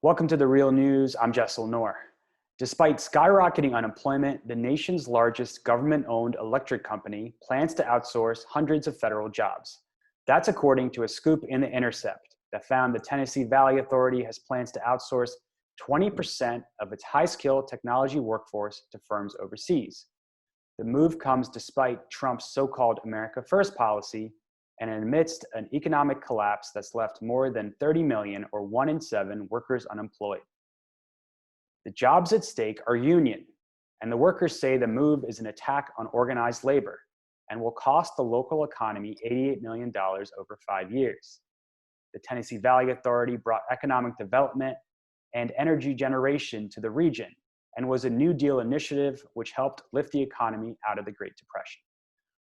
Welcome to The Real News. I'm Jessel Noor. Despite skyrocketing unemployment, the nation's largest government-owned electric company plans to outsource hundreds of federal jobs. That's according to a scoop in The Intercept that found the Tennessee Valley Authority has plans to outsource 20% of its high-skilled technology workforce to firms overseas. The move comes despite Trump's so-called America First policy and amidst an economic collapse that's left more than 30 million, or 1 in 7, workers unemployed. The jobs at stake are union, and the workers say the move is an attack on organized labor and will cost the local economy $88 million over 5 years. The Tennessee Valley Authority brought economic development and energy generation to the region and was a New Deal initiative which helped lift the economy out of the Great Depression.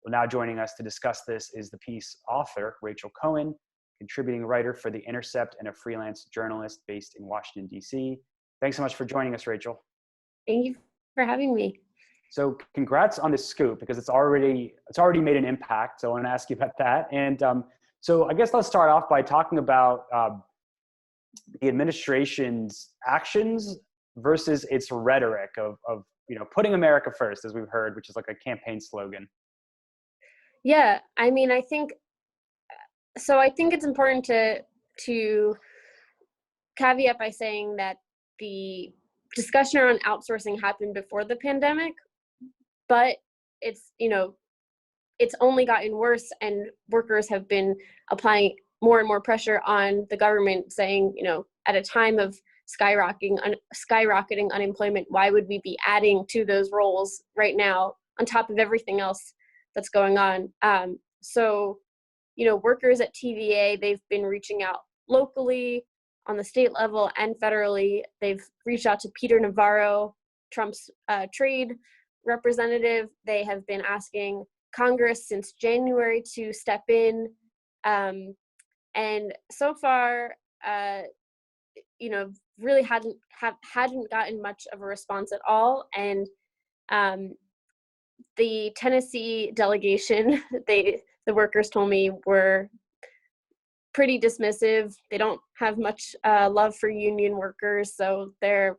Well, now joining us to discuss this is the piece author, Rachel Cohen, contributing writer for The Intercept and a freelance journalist based in Washington, D.C. Thanks so much for joining us, Rachel. Thank you for having me. So congrats on this scoop, because it's already made an impact. So I want to ask you about that. And so I guess let's start off by talking about the administration's actions versus its rhetoric of putting America first, as we've heard, which is like a campaign slogan. Yeah, I mean, I think it's important to caveat by saying that the discussion around outsourcing happened before the pandemic, but it's only gotten worse, and workers have been applying more and more pressure on the government, saying, at a time of skyrocketing unemployment, why would we be adding to those roles right now on top of everything else that's going on? Workers at TVA, they've been reaching out locally, on the state level and federally. They've reached out to Peter Navarro, Trump's trade representative. They have been asking Congress since January to step in. And so far, really hadn't gotten much of a response at all. And the Tennessee delegation, the workers told me, were pretty dismissive. They don't have much love for union workers, so their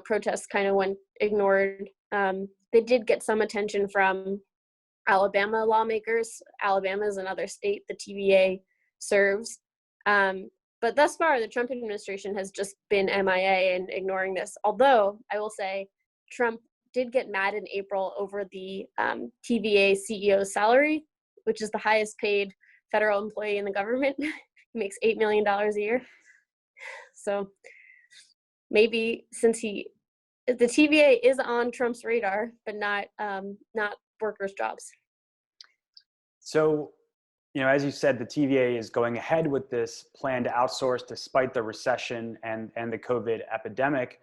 protests kind of went ignored. They did get some attention from Alabama lawmakers. Alabama is another state the TVA serves. But thus far, the Trump administration has just been MIA and ignoring this. Although, I will say, Trump did get mad in April over the TVA CEO's salary, which is the highest paid federal employee in the government. He makes $8 million a year. So maybe since the TVA is on Trump's radar, but not workers' jobs. So, as you said, the TVA is going ahead with this plan to outsource despite the recession and the COVID epidemic.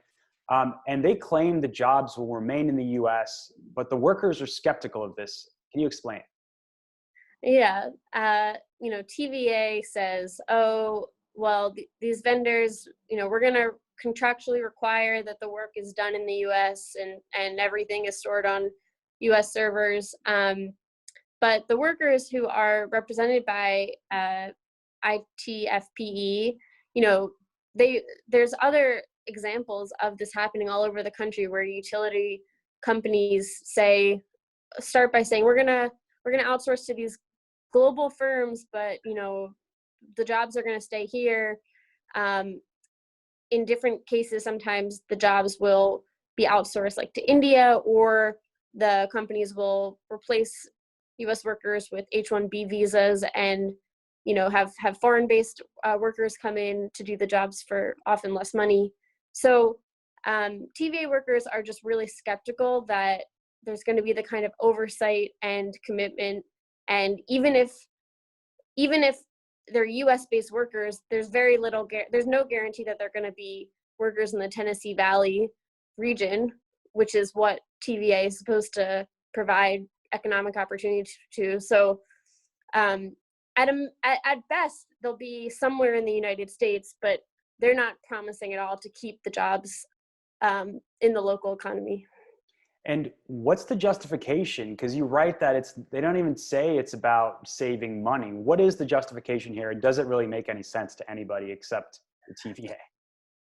And they claim the jobs will remain in the U.S., but the workers are skeptical of this. Can you explain? Yeah, TVA says, oh, well, these vendors, we're going to contractually require that the work is done in the U.S. and everything is stored on U.S. servers. But the workers who are represented by ITFPE, there's other examples of this happening all over the country, where utility companies start by saying, we're gonna outsource to these global firms, but the jobs are going to stay here. In different cases, sometimes the jobs will be outsourced, like to India, or the companies will replace U.S. workers with H-1B visas and have foreign-based workers come in to do the jobs for often less money. So TVA workers are just really skeptical that there's going to be the kind of oversight and commitment. And even if they're U.S.-based workers, there's no guarantee that they're going to be workers in the Tennessee Valley region, which is what TVA is supposed to provide economic opportunity to. So at best, they'll be somewhere in the United States, but they're not promising at all to keep the jobs in the local economy. And what's the justification? Because you write that they don't even say it's about saving money. What is the justification here? Does it really make any sense to anybody except the TVA?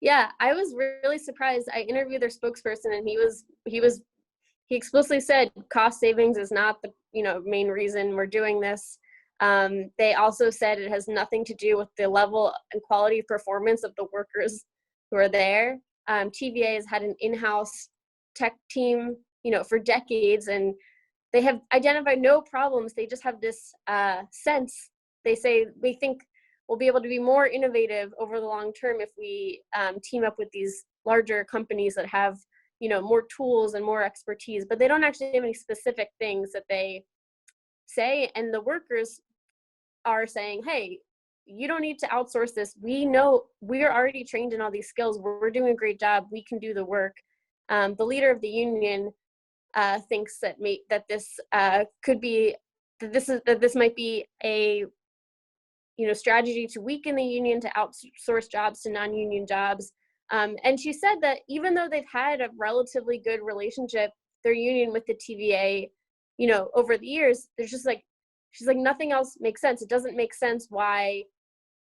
Yeah, I was really surprised. I interviewed their spokesperson, and he explicitly said cost savings is not the main reason we're doing this. They also said it has nothing to do with the level and quality of performance of the workers who are there. TVA has had an in-house tech team, for decades, and they have identified no problems. They just have this sense. They say we think we'll be able to be more innovative over the long term if we team up with these larger companies that have more tools and more expertise, but they don't actually have any specific things that they say. And the workers are saying, hey, you don't need to outsource this. We know we're already trained in all these skills. We're doing a great job. We can do the work. The leader of the union thinks that this could be that this might be a strategy to weaken the union, to outsource jobs to non-union jobs. And she said that even though they've had a relatively good relationship, their union with the TVA, over the years, there's just she's like, nothing else makes sense. It doesn't make sense why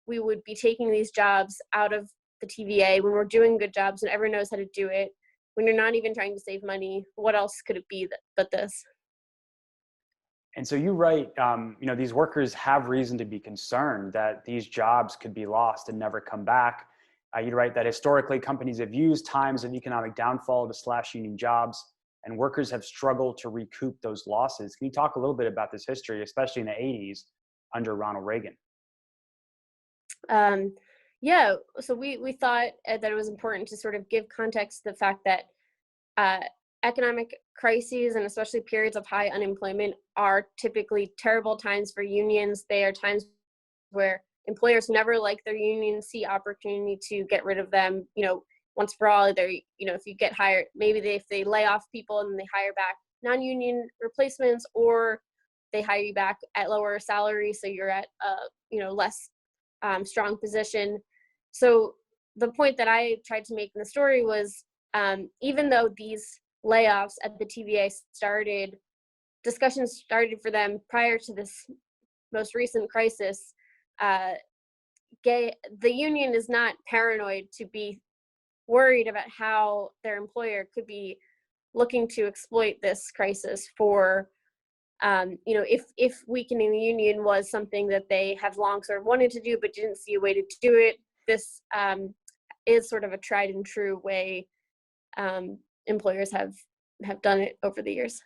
we would be taking these jobs out of the TVA when we're doing good jobs and everyone knows how to do it. When you're not even trying to save money, what else could it be but this? And so you write, these workers have reason to be concerned that these jobs could be lost and never come back. You write that historically companies have used times of economic downfall to slash union jobs, and workers have struggled to recoup those losses. Can you talk a little bit about this history, especially in the 80s under Ronald Reagan? Yeah, so we thought that it was important to sort of give context to the fact that economic crises, and especially periods of high unemployment, are typically terrible times for unions. They are times where employers who never like their unions see opportunity to get rid of them, once for all. If you get hired, maybe if they lay off people and they hire back non-union replacements, or they hire you back at lower salary, so you're at a less strong position. So the point that I tried to make in the story was, even though these layoffs at the TVA discussions started for them prior to this most recent crisis, the union is not paranoid to be worried about how their employer could be looking to exploit this crisis for, if weakening the union was something that they have long sort of wanted to do but didn't see a way to do it. This is sort of a tried and true way employers have done it over the years.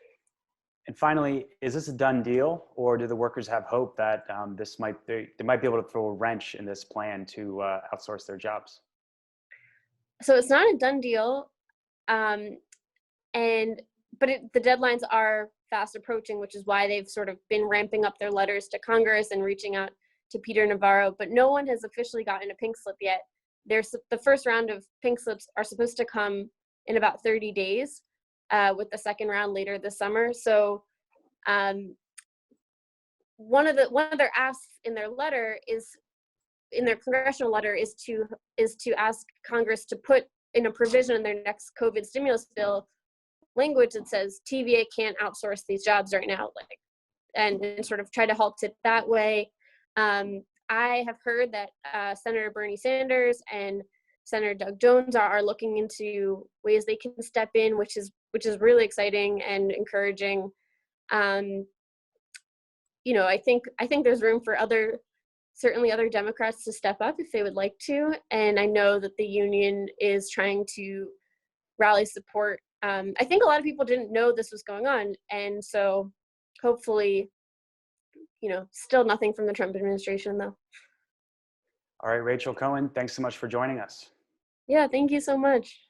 And finally, is this a done deal, or do the workers have hope that they might be able to throw a wrench in this plan to outsource their jobs? So it's not a done deal, but the deadlines are fast approaching, which is why they've sort of been ramping up their letters to Congress and reaching out to Peter Navarro. But no one has officially gotten a pink slip yet. The first round of pink slips are supposed to come in about 30 days, with the second round later this summer. So one of their asks in their letter in their congressional letter is to ask Congress to put in a provision in their next COVID stimulus bill language that says TVA can't outsource these jobs right now, and sort of try to halt it that way. I have heard that Senator Bernie Sanders and Senator Doug Jones are looking into ways they can step in, which is really exciting and encouraging. I think there's room for certainly other Democrats to step up if they would like to, and I know that the union is trying to rally support. I think a lot of people didn't know this was going on, and so hopefully, still nothing from the Trump administration, though. All right, Rachel Cohen, thanks so much for joining us. Yeah, thank you so much.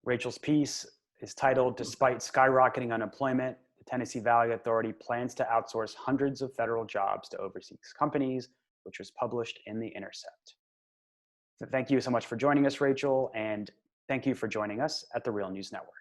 Rachel's piece is titled, "Despite Skyrocketing Unemployment, the Tennessee Valley Authority Plans to Outsource Hundreds of Federal Jobs to Overseas Companies," which was published in The Intercept. So thank you so much for joining us, Rachel, and thank you for joining us at the Real News Network.